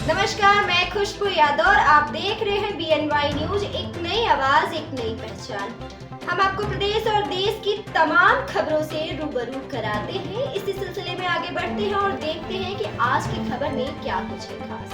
नमस्कार, मैं खुशबू यादव और आप देख रहे हैं BNY न्यूज। एक नई आवाज, एक नई पहचान। हम आपको प्रदेश और देश की तमाम खबरों से रूबरू कराते हैं। इसी सिलसिले में आगे बढ़ते हैं और देखते हैं कि आज की खबर में क्या कुछ है खास।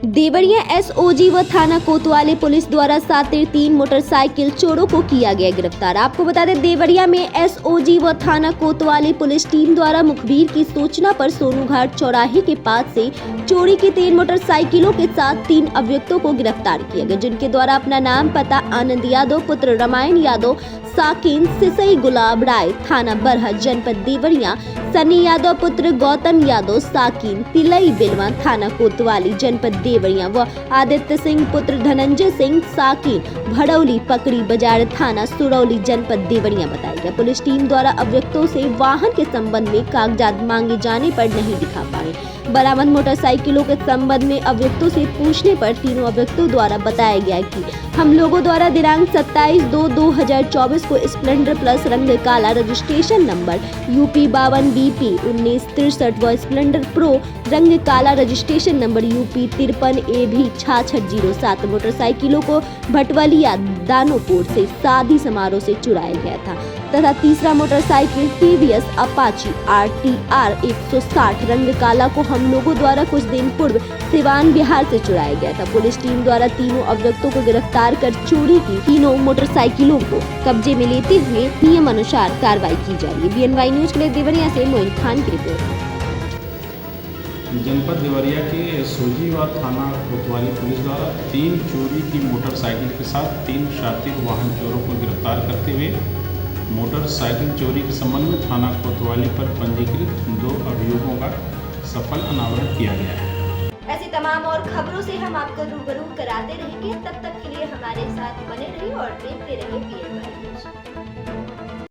देवरिया SOG व थाना कोतवाली पुलिस द्वारा 7-3 मोटरसाइकिल चोरों को किया गया गिरफ्तार। आपको बता दें, देवरिया में SOG व थाना कोतवाली पुलिस टीम द्वारा मुखबिर की सूचना पर सोनू घाट चौराहे के पास से चोरी की 3 मोटरसाइकिलों के साथ 3 अभियुक्तों को गिरफ्तार किया गया, जिनके द्वारा अपना नाम, पता आनंद यादव पुत्र रामायण यादव, साकिन सिसई गुलाब राय, थाना बरहट, जनपद देवरिया, सनी यादव पुत्र गौतम यादव, साकिन तिलई बिलवा, थाना कोतवाली, जनपद देवरिया व आदित्य सिंह पुत्र धनंजय सिंह, साकिन भड़ौली पकड़ी बाजार, थाना सुरौली, जनपद देवरिया बताया गया। पुलिस टीम द्वारा अभियुक्तों से वाहन के संबंध में कागजात मांगे जाने पर नहीं दिखा पाए। बरामद मोटरसाइकिलों के संबंध में अभियुक्तों से पूछने पर तीनों अभियुक्तों द्वारा बताया गया कि हम लोगों द्वारा दिनांक 27/2/2024 को स्प्लेंडर प्लस रंग काला रजिस्ट्रेशन नंबर UP 52BP 1963 व स्प्लेंडर प्रो रंग काला रजिस्ट्रेशन नंबर UP 53AB 6607 मोटरसाइकिलों को भटवलिया दानोपुर से शादी समारोह से चुराया गया था तथा तीसरा मोटरसाइकिल TVS अपाची RTR 160 रंग काला को हम लोगों द्वारा कुछ दिन पूर्व सिवान बिहार से चुराया गया था। पुलिस टीम द्वारा तीनों अभियुक्तों को गिरफ्तार कर चोरी की तीनों मोटरसाइकिलों को कब्जे में लेते हुए नियम अनुसार कार्रवाई की जा रही है। BNY न्यूज के लिए देवरिया से मोइन खान की रिपोर्ट। जनपद देवरिया के SOG व थाना कोतवाली पुलिस द्वारा 3 चोरी की मोटरसाइकिल के साथ 3 शातिर वाहन चोरों को गिरफ्तार करते हुए मोटरसाइकिल चोरी के संबंध में थाना कोतवाली पर पंजीकृत 2 अभियोगों का सफल अनावरण किया गया है। ऐसी तमाम और खबरों से हम आपको रूबरू कराते रहेंगे। तब तक के लिए हमारे साथ बने रहिए और देखते रहिए BNY न्यूज।